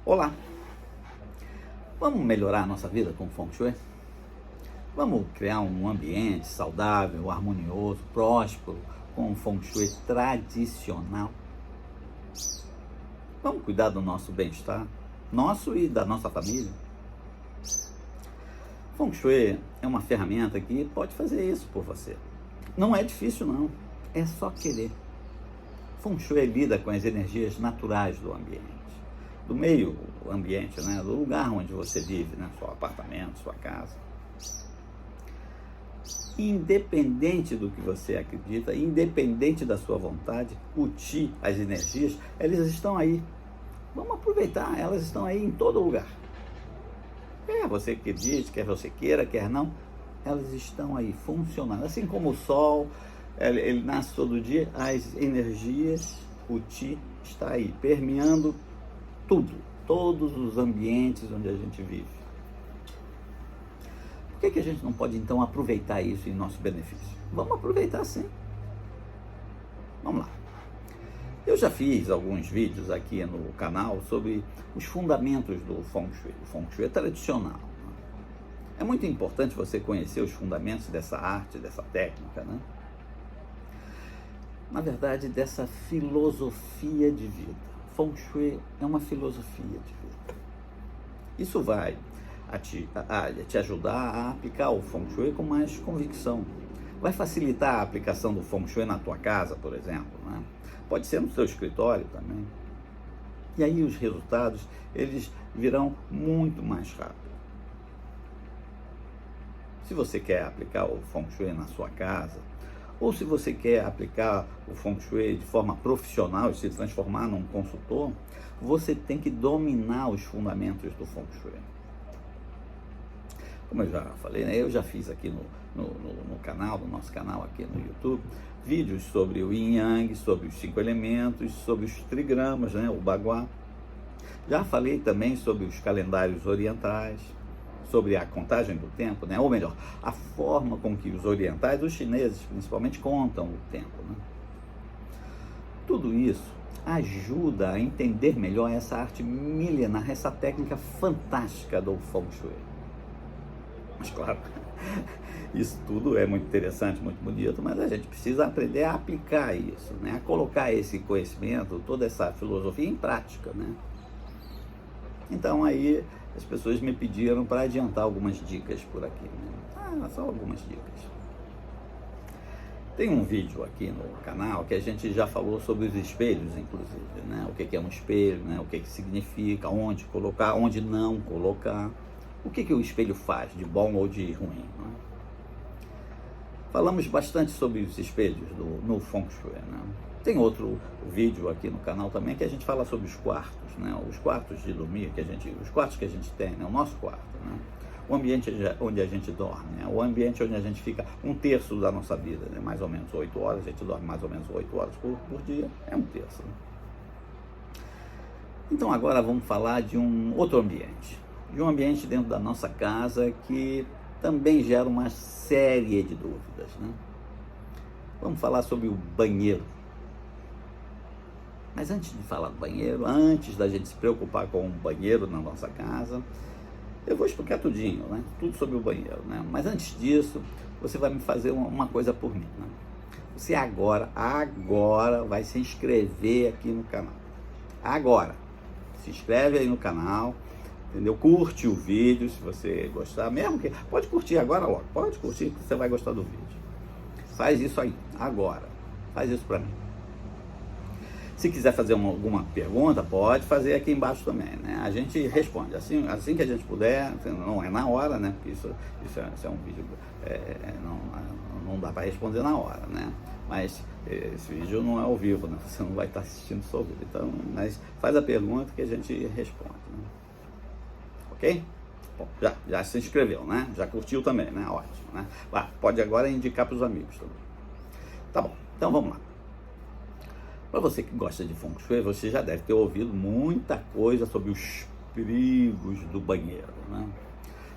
Olá, vamos melhorar a nossa vida com o Feng Shui? Vamos criar um ambiente saudável, harmonioso, próspero, com o Feng Shui tradicional? Vamos cuidar do nosso bem-estar, nosso e da nossa família? Feng Shui é uma ferramenta que pode fazer isso por você. Não é difícil não, é só querer. Feng Shui lida com as energias naturais do ambiente, do meio ambiente, né? Do lugar onde você vive, né? Seu apartamento, sua casa. Independente do que você acredita, independente da sua vontade, o Qi, as energias, elas estão aí. Vamos aproveitar, elas estão aí em todo lugar. Quer você acredite, quer você queira, quer não, elas estão aí funcionando. Assim como o Sol, ele nasce todo dia, as energias, o Qi está aí, permeando tudo, todos os ambientes onde a gente vive. Por que a gente não pode então aproveitar isso em nosso benefício? Vamos aproveitar sim. Vamos lá. Eu já fiz alguns vídeos aqui no canal sobre os fundamentos do Feng Shui. O Feng Shui é tradicional. Né? É muito importante você conhecer os fundamentos dessa arte, dessa técnica, né? Na verdade, dessa filosofia de vida. Feng Shui é uma filosofia de vida. Isso vai te ajudar a aplicar o Feng Shui com mais convicção. Vai facilitar a aplicação do Feng Shui na tua casa, por exemplo, né? Pode ser no seu escritório também. E aí os resultados, eles virão muito mais rápido. Se você quer aplicar o Feng Shui na sua casa, ou se você quer aplicar o Feng Shui de forma profissional e se transformar num consultor, você tem que dominar os fundamentos do Feng Shui. Como eu já falei, né? Eu já fiz aqui no canal, no nosso canal aqui no YouTube, vídeos sobre o Yin Yang, sobre os 5 elementos, sobre os trigramas, né? O Bagua. Já falei também sobre os calendários orientais, sobre a contagem do tempo, né? Ou melhor, a forma com que os orientais, os chineses principalmente, contam o tempo, né? Tudo isso ajuda a entender melhor essa arte milenar, essa técnica fantástica do Feng Shui. Mas claro, isso tudo é muito interessante, muito bonito, mas a gente precisa aprender a aplicar isso, né? A colocar esse conhecimento, toda essa filosofia em prática, né? Então aí as pessoas me pediram para adiantar algumas dicas por aqui, né? Só algumas dicas. Tem um vídeo aqui no canal que a gente já falou sobre os espelhos, inclusive, né? O que é um espelho, né? O que significa, onde colocar, onde não colocar. O que o espelho faz, de bom ou de ruim, né? Falamos bastante sobre os espelhos no Feng Shui, né? Tem outro vídeo aqui no canal também que a gente fala sobre os quartos, né? Os quartos de dormir, os quartos que a gente tem, né? O nosso quarto, né? O ambiente onde a gente dorme, né? O ambiente onde a gente fica 1/3 da nossa vida, né? Mais ou menos 8 horas, a gente dorme mais ou menos 8 horas por dia, é 1/3. Né? Então agora vamos falar de um outro ambiente. De um ambiente dentro da nossa casa que também gera uma série de dúvidas, né? Vamos falar sobre o banheiro. Mas antes de falar do banheiro, antes da gente se preocupar com o banheiro na nossa casa, eu vou explicar tudinho, né? Tudo sobre o banheiro, né? Mas antes disso, você vai me fazer uma coisa por mim, né? Você agora vai se inscrever aqui no canal. Agora, se inscreve aí no canal, entendeu? Curte o vídeo se você gostar, mesmo que pode curtir agora logo, pode curtir que você vai gostar do vídeo. Faz isso aí, agora, faz isso para mim. Se quiser fazer alguma pergunta, pode fazer aqui embaixo também, né? A gente responde, assim que a gente puder, não é na hora, né? Porque isso é um vídeo, não dá para responder na hora, né? Mas esse vídeo não é ao vivo, né? Você não vai estar assistindo só ao vivo, então, mas faz a pergunta que a gente responde, né? Ok? Bom, já se inscreveu, né? Já curtiu também, né? Ótimo, né? Pode agora indicar para os amigos também. Tá bom, então vamos lá. Para você que gosta de Feng Shui, você já deve ter ouvido muita coisa sobre os perigos do banheiro, né?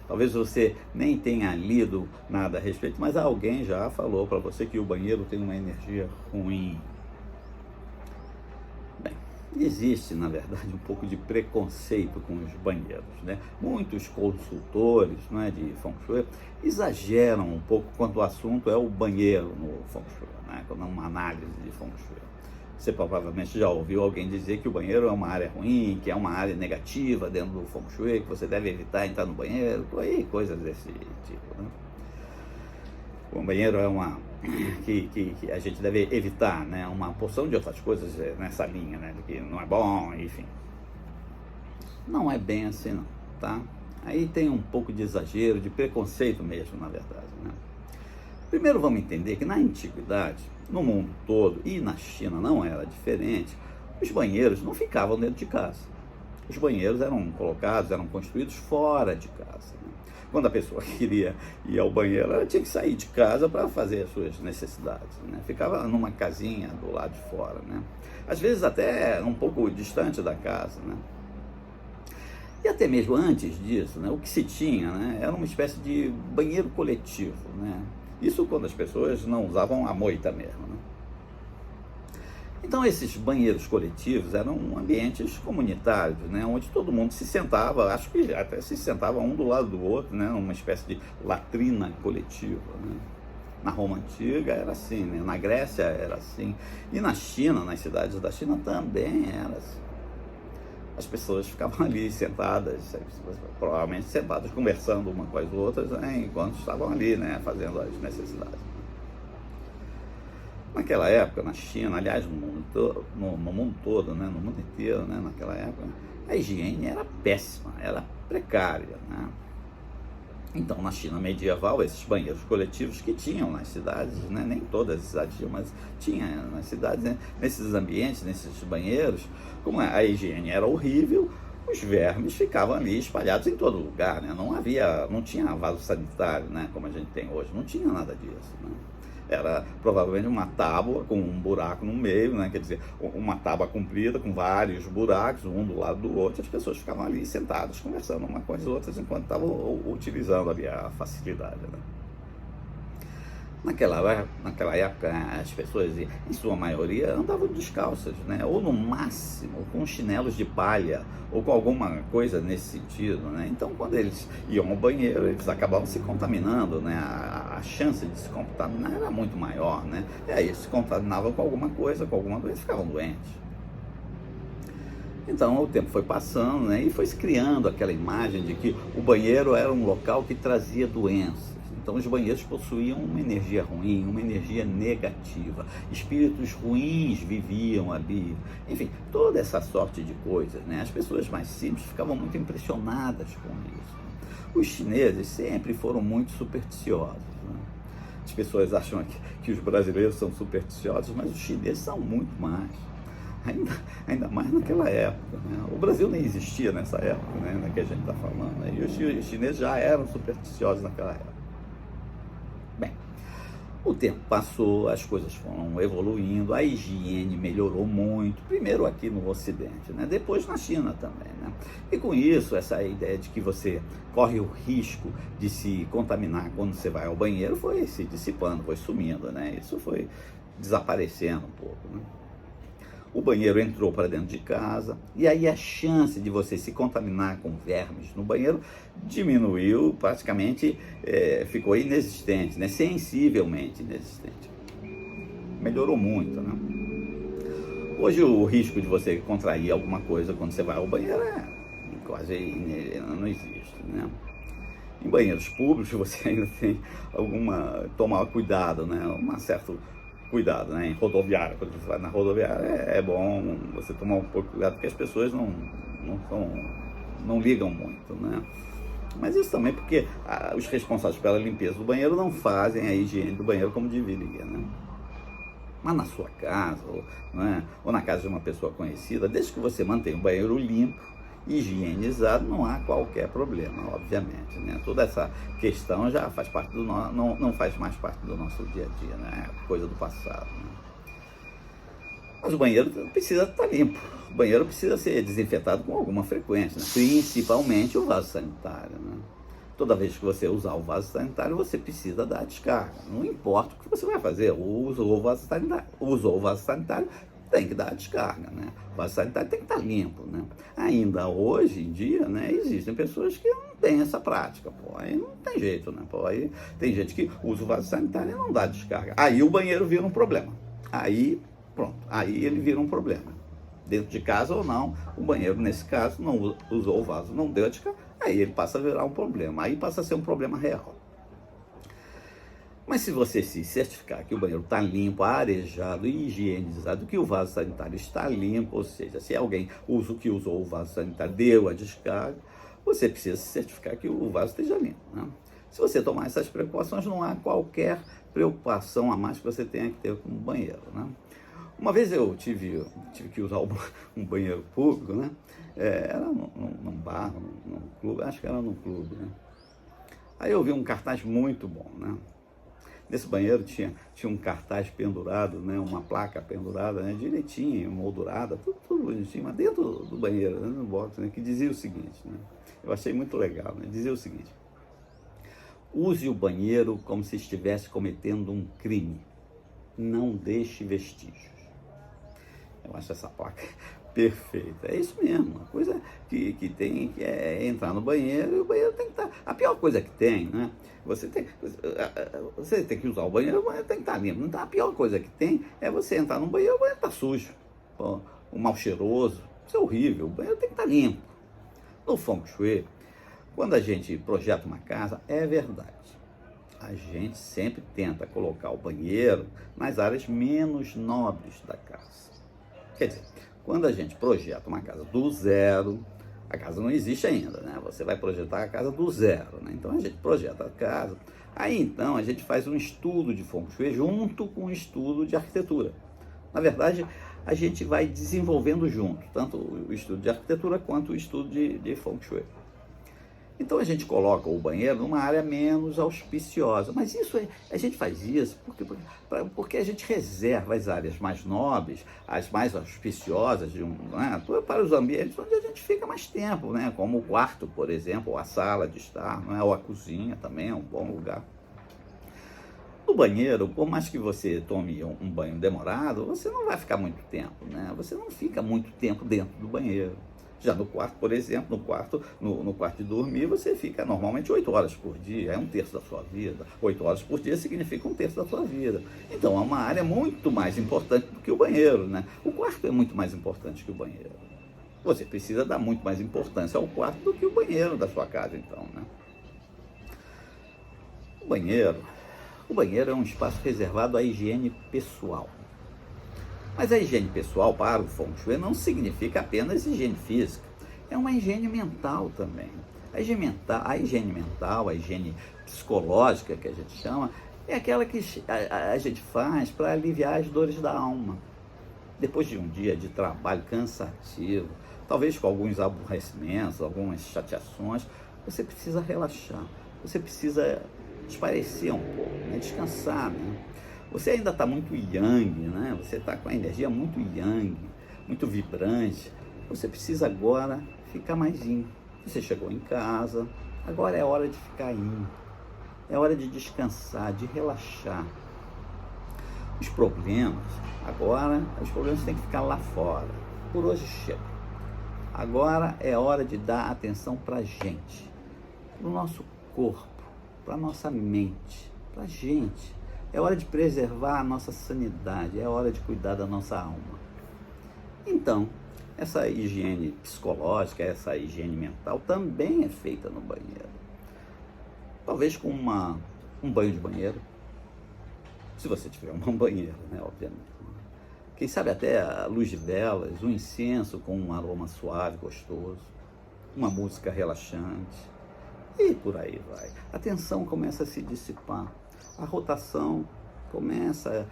Talvez você nem tenha lido nada a respeito, mas alguém já falou para você que o banheiro tem uma energia ruim. Bem, Existe, na verdade, um pouco de preconceito com os banheiros, né? Muitos consultores, né, de Feng Shui exageram um pouco quando o assunto é o banheiro no Feng Shui, né? Quando é uma análise de Feng Shui. Você provavelmente já ouviu alguém dizer que o banheiro é uma área ruim, que é uma área negativa dentro do Feng Shui, que você deve evitar entrar no banheiro, coisas desse tipo, né? O banheiro é uma que a gente deve evitar, né? Uma porção de outras coisas nessa linha, né? Que não é bom, enfim. Não é bem assim, não, tá? Aí tem um pouco de exagero, de preconceito mesmo, na verdade, né? Primeiro vamos entender que na antiguidade, no mundo todo, e na China não era diferente, os banheiros não ficavam dentro de casa. Os banheiros eram colocados, eram construídos fora de casa, né? Quando a pessoa queria ir ao banheiro, ela tinha que sair de casa para fazer as suas necessidades, né? Ficava numa casinha do lado de fora, né? Às vezes até um pouco distante da casa, né? E até mesmo antes disso, né, o que se tinha, né, era uma espécie de banheiro coletivo, né? Isso quando as pessoas não usavam a moita mesmo, né? Então esses banheiros coletivos eram ambientes comunitários, né, onde todo mundo se sentava, acho que até se sentava um do lado do outro, né, uma espécie de latrina coletiva, né? Na Roma Antiga era assim, né? Na Grécia era assim, e na China, nas cidades da China também era assim. As pessoas ficavam ali sentadas, provavelmente sentadas, conversando uma com as outras, né, enquanto estavam ali, né, fazendo as necessidades. Naquela época, na China, aliás, no mundo todo, né, no mundo inteiro, né, naquela época, a higiene era péssima, era precária, né? Então, na China medieval, esses banheiros coletivos que tinham nas cidades, né, nem todas as cidades tinham, mas tinha nas cidades, né, nesses ambientes, nesses banheiros, como a higiene era horrível, os vermes ficavam ali espalhados em todo lugar, né? Não tinha vaso sanitário, né, como a gente tem hoje, não tinha nada disso, né? Era provavelmente uma tábua com um buraco no meio, né? Quer dizer, uma tábua comprida com vários buracos, um do lado do outro, as pessoas ficavam ali sentadas, conversando uma com as outras, enquanto estavam utilizando ali a facilidade, né? Naquela época, as pessoas, em sua maioria, andavam descalças, né? Ou no máximo com chinelos de palha, ou com alguma coisa nesse sentido, né? Então, quando eles iam ao banheiro, eles acabavam se contaminando, né? A chance de se contaminar era muito maior, né? E aí eles se contaminavam com alguma coisa, e ficavam doentes. Então o tempo foi passando, né, e foi se criando aquela imagem de que o banheiro era um local que trazia doenças. Então os banheiros possuíam uma energia ruim, uma energia negativa. Espíritos ruins viviam ali. Enfim, toda essa sorte de coisas, né? As pessoas mais simples ficavam muito impressionadas com isso. Os chineses sempre foram muito supersticiosos, né? As pessoas acham que os brasileiros são supersticiosos, mas os chineses são muito mais. Ainda mais naquela época, né? O Brasil nem existia nessa época, né, que a gente está falando, né? E os chineses já eram supersticiosos naquela época. Bem, o tempo passou, as coisas foram evoluindo, a higiene melhorou muito, primeiro aqui no Ocidente, né? Depois na China também, né? E com isso, essa ideia de que você corre o risco de se contaminar quando você vai ao banheiro foi se dissipando, foi sumindo, né? Isso foi desaparecendo um pouco, né? O banheiro entrou para dentro de casa, e aí a chance de você se contaminar com vermes no banheiro diminuiu, praticamente ficou inexistente, né? Sensivelmente inexistente. Melhorou muito, né? Hoje o risco de você contrair alguma coisa quando você vai ao banheiro quase não existe, né? Em banheiros públicos você ainda tem tomar cuidado, né? Certo cuidado, né? Em rodoviária, quando você vai na rodoviária, é bom você tomar um pouco de cuidado, porque as pessoas não ligam muito, né? Mas isso também porque os responsáveis pela limpeza do banheiro não fazem a higiene do banheiro como deveria, né? Mas na sua casa, ou na casa de uma pessoa conhecida, desde que você mantenha o banheiro limpo, higienizado, não há qualquer problema, obviamente, né? Toda essa questão já faz parte não faz mais parte do nosso dia a dia, né? É coisa do passado, né? Mas o banheiro precisa estar limpo, o banheiro precisa ser desinfetado com alguma frequência, né? Principalmente o vaso sanitário, né? Toda vez que você usar o vaso sanitário, você precisa dar a descarga. Não importa o que você vai fazer, usou o vaso sanitário, tem que dar a descarga, né? O vaso sanitário tem que estar limpo, né? Ainda hoje em dia, né, existem pessoas que não têm essa prática, pô, aí não tem jeito, né? Pô, aí tem gente que usa o vaso sanitário e não dá descarga. Aí o banheiro vira um problema. Aí, pronto, aí ele vira um problema. Dentro de casa ou não, o banheiro, nesse caso, não usou o vaso, não deu a descarga, aí ele passa a virar um problema, aí passa a ser um problema real. Mas se você se certificar que o banheiro está limpo, arejado e higienizado, que o vaso sanitário está limpo, ou seja, se alguém que usou o vaso sanitário deu a descarga, você precisa se certificar que o vaso esteja limpo, né? Se você tomar essas precauções, não há qualquer preocupação a mais que você tenha que ter com o banheiro, né? Uma vez eu tive que usar um banheiro público, né? Era num bar, num clube, acho que era num clube, né? Aí eu vi um cartaz muito bom, né? Nesse banheiro tinha um cartaz pendurado, né, uma placa pendurada, né, direitinho, moldurada, tudo bonitinho, mas dentro do banheiro, né, no box, né, que dizia o seguinte, né, eu achei muito legal, né, dizia o seguinte: use o banheiro como se estivesse cometendo um crime, não deixe vestígios. Eu acho essa placa perfeita. É isso mesmo, uma coisa que tem que entrar no banheiro, e o banheiro tem que estar. A pior coisa que tem, né? Você tem que usar o banheiro tem que estar limpo. Então, a pior coisa que tem é você entrar no banheiro, o banheiro está sujo, pô, o mal cheiroso. Isso é horrível, o banheiro tem que estar limpo. No Feng Shui, quando a gente projeta uma casa, é verdade. A gente sempre tenta colocar o banheiro nas áreas menos nobres da casa. Quer dizer, quando a gente projeta uma casa do zero, a casa não existe ainda, né? Você vai projetar a casa do zero, né? Então a gente projeta a casa, aí então a gente faz um estudo de Feng Shui junto com um estudo de arquitetura. Na verdade, a gente vai desenvolvendo junto, tanto o estudo de arquitetura quanto o estudo de Feng Shui. Então a gente coloca o banheiro numa área menos auspiciosa, mas isso a gente faz isso porque a gente reserva as áreas mais nobres, as mais auspiciosas né, para os ambientes onde a gente fica mais tempo, né, como o quarto, por exemplo, ou a sala de estar, né, ou a cozinha também é um bom lugar. No banheiro, por mais que você tome um banho demorado, você não vai ficar muito tempo, né? Você não fica muito tempo dentro do banheiro. Já no quarto, por exemplo, no quarto de dormir, você fica normalmente 8 horas por dia, é um terço da sua vida. 8 horas por dia significa um terço da sua vida. Então, é uma área muito mais importante do que o banheiro, né? O quarto é muito mais importante que o banheiro. Você precisa dar muito mais importância ao quarto do que o banheiro da sua casa, então, né? O banheiro é um espaço reservado à higiene pessoal. Mas a higiene pessoal para o Feng Shui não significa apenas higiene física, é uma higiene mental também. A higiene mental, a higiene psicológica que a gente chama, é aquela que a gente faz para aliviar as dores da alma. Depois de um dia de trabalho cansativo, talvez com alguns aborrecimentos, algumas chateações, você precisa relaxar, você precisa espairecer um pouco, né? Descansar, né? Você ainda está muito yang, né? Você está com a energia muito yang, muito vibrante. Você precisa agora ficar mais yin. Você chegou em casa, agora é hora de ficar yin. É hora de descansar, de relaxar. Os problemas têm que ficar lá fora. Por hoje chega. Agora é hora de dar atenção para a gente, para o nosso corpo, para a nossa mente, para a gente. É hora de preservar a nossa sanidade, é hora de cuidar da nossa alma. Então, essa higiene psicológica, essa higiene mental também é feita no banheiro. Talvez com um banho de banheiro, se você tiver uma banheira, né, obviamente. Quem sabe até a luz de velas, um incenso com um aroma suave, gostoso, uma música relaxante, e por aí vai. A tensão começa a se dissipar. A rotação começa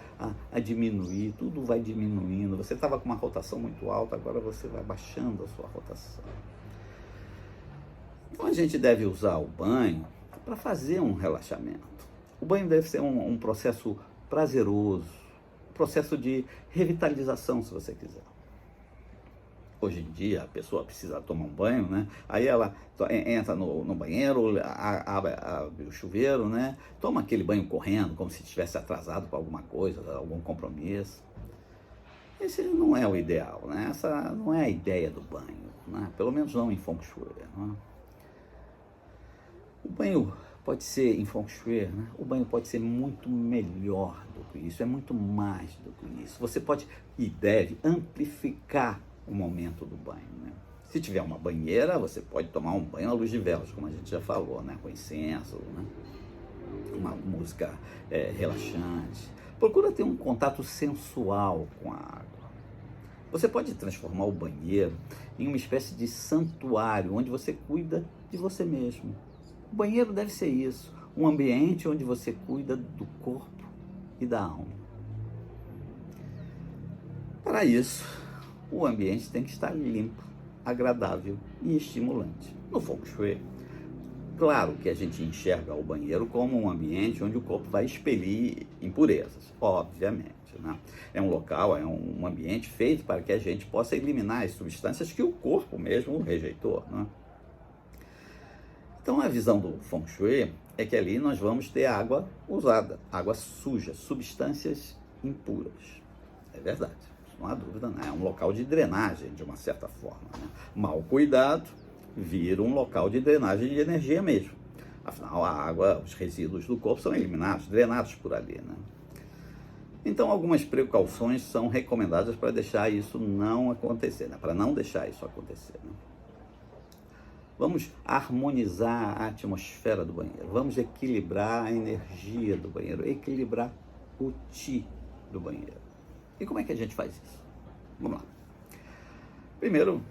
a diminuir, tudo vai diminuindo. Você estava com uma rotação muito alta, agora você vai baixando a sua rotação. Então a gente deve usar o banho para fazer um relaxamento. O banho deve ser um processo prazeroso, um processo de revitalização, se você quiser. Hoje em dia, a pessoa precisa tomar um banho, né? Aí ela entra no banheiro, abre o chuveiro, né? Toma aquele banho correndo, como se estivesse atrasado para alguma coisa, algum compromisso. esse não é o ideal, né? Essa não é a ideia do banho, né? Pelo menos não em Feng Shui, né? O banho pode ser, em Feng Shui, né? O banho pode ser muito melhor do que isso, é muito mais do que isso. Você pode e deve amplificar o momento do banho, né? Se tiver uma banheira, você pode tomar um banho à luz de velas, como a gente já falou, né? Com incenso, né? Uma música relaxante. Procura ter um contato sensual com a água. Você pode transformar o banheiro em uma espécie de santuário, onde você cuida de você mesmo. O banheiro deve ser isso, um ambiente onde você cuida do corpo e da alma. Para isso, o ambiente tem que estar limpo, agradável e estimulante. No Feng Shui, claro que a gente enxerga o banheiro como um ambiente onde o corpo vai expelir impurezas, obviamente, né? É um local, é um ambiente feito para que a gente possa eliminar as substâncias que o corpo mesmo rejeitou, né? Então a visão do Feng Shui é que ali nós vamos ter água usada, água suja, substâncias impuras. É verdade, não há dúvida, né? É um local de drenagem de uma certa forma, né? Mal cuidado, vira um local de drenagem de energia mesmo. Afinal, a água, os resíduos do corpo são eliminados, drenados por ali, né? Então, algumas precauções são recomendadas para deixar isso não acontecer, né? Para não deixar isso acontecer, né? Vamos harmonizar a atmosfera do banheiro, vamos equilibrar a energia do banheiro, equilibrar o Qi do banheiro. E como é que a gente faz isso? Vamos lá. Primeiro,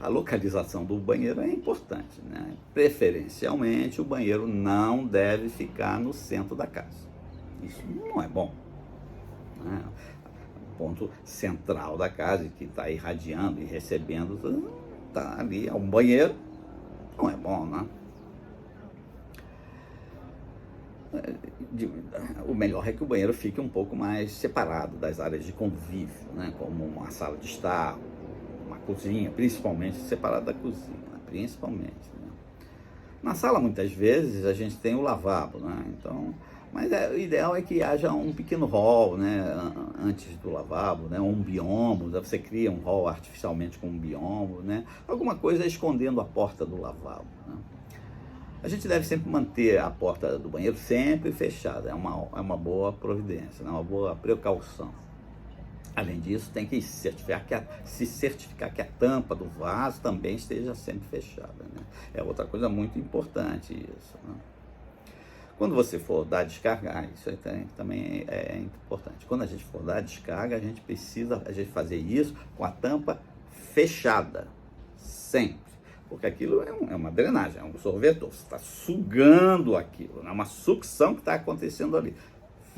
a localização do banheiro é importante, né? Preferencialmente, o banheiro não deve ficar no centro da casa. Isso não é bom, né? O ponto central da casa, que está irradiando e recebendo, está ali, é um banheiro, não é bom, né? O melhor é que o banheiro fique um pouco mais separado das áreas de convívio, né? Como uma sala de estar, uma cozinha, principalmente separado da cozinha, principalmente, né? Na sala, muitas vezes, a gente tem o lavabo, né? Então, mas o ideal é que haja um pequeno hall, né? Antes do lavabo, né? Um biombo, você cria um hall artificialmente com um biombo, né? Alguma coisa escondendo a porta do lavabo, né? A gente deve sempre manter a porta do banheiro sempre fechada, é uma boa providência, né? Uma boa precaução. Além disso, tem que se certificar que a tampa do vaso também esteja sempre fechada, né? É outra coisa muito importante isso, né? Quando você for dar descarga, isso também é importante. Quando a gente for dar descarga, a gente precisa fazer isso com a tampa fechada, sempre. Porque aquilo é uma drenagem, é um sorvetor. Você está sugando aquilo, é uma sucção que está acontecendo ali.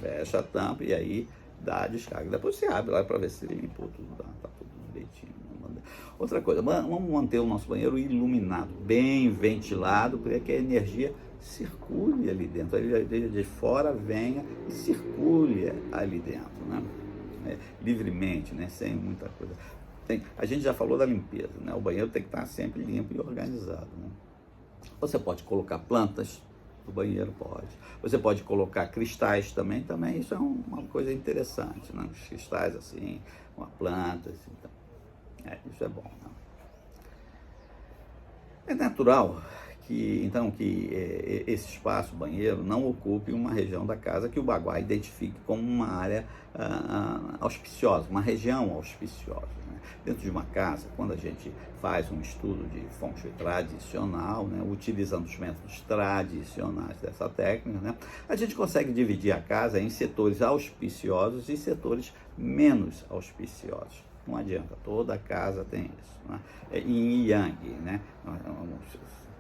Fecha a tampa e aí dá a descarga. Depois você abre lá para ver se limpou tudo, está tudo direitinho. Outra coisa, vamos manter o nosso banheiro iluminado, bem ventilado, para que a energia circule ali dentro, a energia de fora venha e circule ali dentro, né? Livremente, né? Sem muita coisa. A gente já falou da limpeza, né? O banheiro tem que estar sempre limpo e organizado, né? Você pode colocar plantas no banheiro, pode. Você pode colocar cristais também isso é uma coisa interessante, né? Os cristais assim, uma planta, assim, então. Isso é bom, né? É natural que esse espaço, banheiro, não ocupe uma região da casa que o Bagua identifique como uma área auspiciosa, uma região auspiciosa, né? Dentro de uma casa, quando a gente faz um estudo de Feng Shui tradicional, né, utilizando os métodos tradicionais dessa técnica, né, a gente consegue dividir a casa em setores auspiciosos e setores menos auspiciosos. Não adianta, toda casa tem isso, né? É yin e yang, né?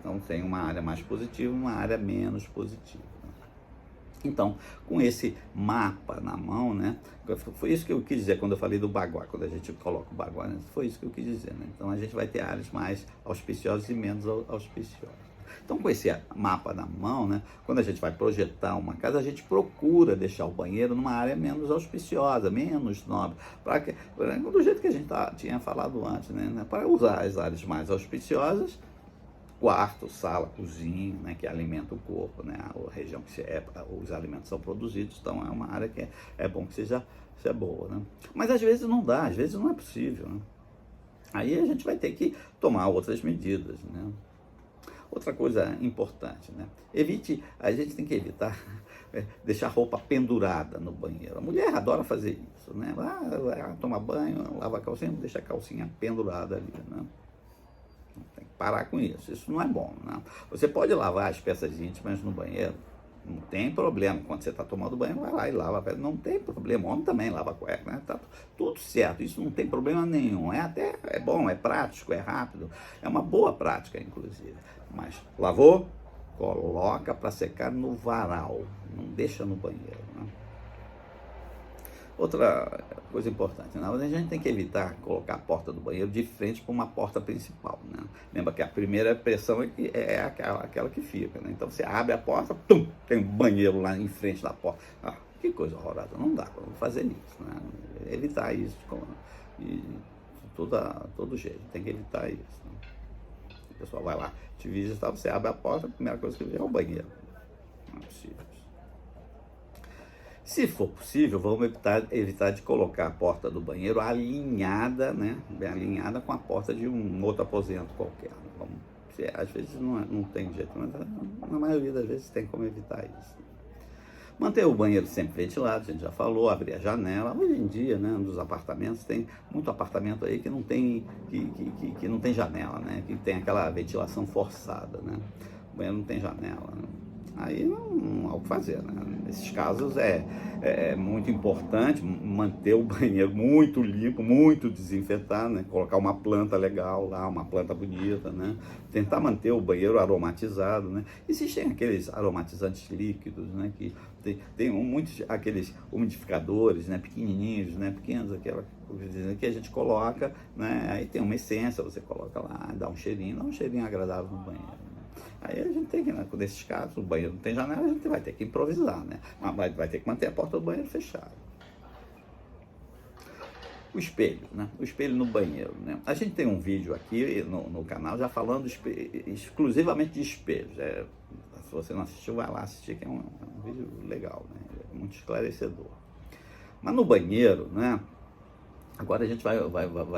Então tem uma área mais positiva e uma área menos positiva, né? Então, com esse mapa na mão, né? Foi isso que eu quis dizer quando eu falei do Bagua, quando a gente coloca o Bagua, né? Foi isso que eu quis dizer, né? Então a gente vai ter áreas mais auspiciosas e menos auspiciosas. Então, com esse mapa na mão, né, quando a gente vai projetar uma casa, a gente procura deixar o banheiro numa área menos auspiciosa, menos nobre, do jeito que a gente tinha falado antes, né, para usar as áreas mais auspiciosas quarto, sala, cozinha, né, que alimenta o corpo, né, a região que os alimentos são produzidos, então é uma área que é bom que seja boa, né? Mas às vezes não dá, às vezes não é possível, né? Aí a gente vai ter que tomar outras medidas, né? Outra coisa importante, né? A gente tem que evitar deixar a roupa pendurada no banheiro. A mulher adora fazer isso, né? Vai tomar banho, lava a calcinha, deixa a calcinha pendurada ali, né? Tem que parar com isso, isso não é bom, né? Você pode lavar as peças íntimas no banheiro, não tem problema. Quando você está tomando banho, vai lá e lava a peça, não tem problema. O homem também lava a cueca, né? Tá tudo certo, isso não tem problema nenhum. É bom, é prático, é rápido, é uma boa prática, inclusive. Mas lavou, coloca para secar no varal, não deixa no banheiro, né? Outra coisa importante, né? A gente tem que evitar colocar a porta do banheiro de frente para uma porta principal, né? Lembra que a primeira pressão é aquela que fica, né? Então você abre a porta, tem um banheiro lá em frente da porta. Que coisa horrorosa, não dá para fazer isso, né? Evitar isso de todo jeito, tem que evitar isso, né? O pessoal vai lá te visitar, você abre a porta, a primeira coisa que vê é o banheiro. Não é possível. Se for possível, vamos evitar de colocar a porta do banheiro alinhada, né? Bem alinhada com a porta de um outro aposento qualquer. Às vezes não tem jeito, mas na maioria das vezes tem como evitar isso. Manter o banheiro sempre ventilado, a gente já falou, abrir a janela. Hoje em dia, né, nos apartamentos, tem muito apartamento aí que não tem, que não tem janela, né? Que tem aquela ventilação forçada, né? O banheiro não tem janela, né? Aí não há o que fazer, né? Nesses casos é muito importante manter o banheiro muito limpo, muito desinfetado, né? Colocar uma planta legal lá, uma planta bonita, né? Tentar manter o banheiro aromatizado, né? Existem aqueles aromatizantes líquidos, né? Que tem muitos aqueles umidificadores, né? Pequenininhos, né? Pequenos, aquela que a gente coloca, né? Aí tem uma essência, você coloca lá, dá um cheirinho agradável no banheiro. Aí a gente tem que, né, nesses casos, o banheiro não tem janela, a gente vai ter que improvisar, né? Mas vai ter que manter a porta do banheiro fechada. O espelho, né? O espelho no banheiro, né? A gente tem um vídeo aqui no canal já falando exclusivamente de espelhos. Se você não assistiu, vai lá assistir, que é um vídeo legal, né? É muito esclarecedor. Mas no banheiro, né? Agora a gente vai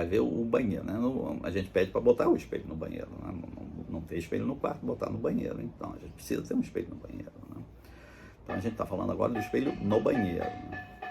ver o banheiro, né? A gente pede para botar o espelho no banheiro, né? Não ter espelho no quarto, botar no banheiro. Então, a gente precisa ter um espelho no banheiro, né? Então, a gente está falando agora do espelho no banheiro, né?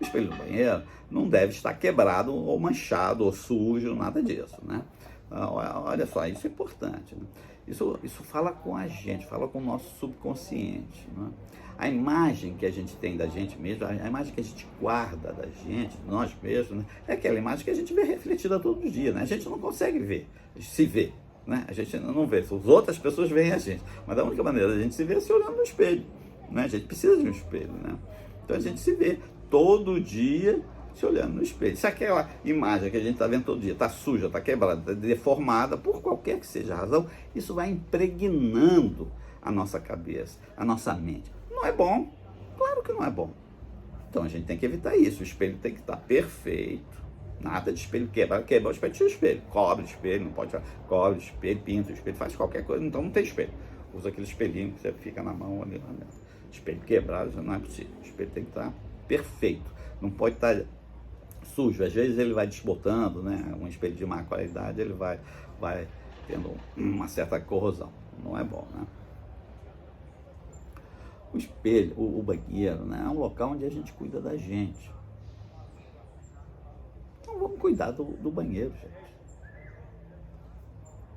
O espelho no banheiro não deve estar quebrado ou manchado ou sujo, nada disso, né? Olha só, isso é importante, né? Isso fala com a gente, fala com o nosso subconsciente, né? A imagem que a gente tem da gente mesmo, a imagem que a gente guarda da gente, de nós mesmos, né? É aquela imagem que a gente vê refletida todo dia, né? A gente não consegue se ver, né? A gente não vê, as outras pessoas veem a gente, mas a única maneira da gente se ver é se olhando no espelho, né? A gente precisa de um espelho, né? Então a gente se vê todo dia se olhando no espelho. Se aquela imagem que a gente está vendo todo dia está suja, está quebrada, está deformada, por qualquer que seja a razão, isso vai impregnando a nossa cabeça, a nossa mente. Não é bom, claro que não é bom. Então a gente tem que evitar isso. O espelho tem que estar perfeito. Nada de espelho quebrar o espelho, tira o espelho. Cobre o espelho, não pode cobre o espelho, pinta o espelho, faz qualquer coisa, então não tem espelho. Usa aquele espelhinho que você fica na mão ali. Espelho quebrado já não é possível. O espelho tem que estar perfeito. Não pode estar sujo. Às vezes ele vai desbotando, né? Um espelho de má qualidade, ele vai tendo uma certa corrosão. Não é bom, né? O espelho, o banheiro, né, é um local onde a gente cuida da gente. Então vamos cuidar do banheiro, gente.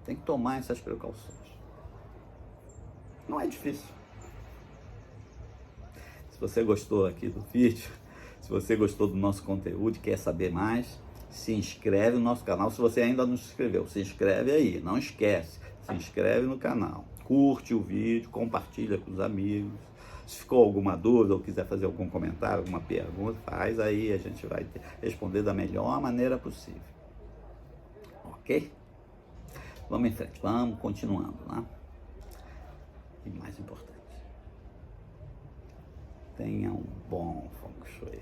Tem que tomar essas precauções. Não é difícil. Se você gostou aqui do vídeo, se você gostou do nosso conteúdo e quer saber mais, se inscreve no nosso canal. Se você ainda não se inscreveu, se inscreve aí, não esquece. Se inscreve no canal, curte o vídeo, compartilha com os amigos. Se ficou alguma dúvida ou quiser fazer algum comentário, alguma pergunta, faz aí, a gente vai responder da melhor maneira possível. Ok? Vamos em frente, vamos continuando, né? E mais importante, tenha um bom feng shui.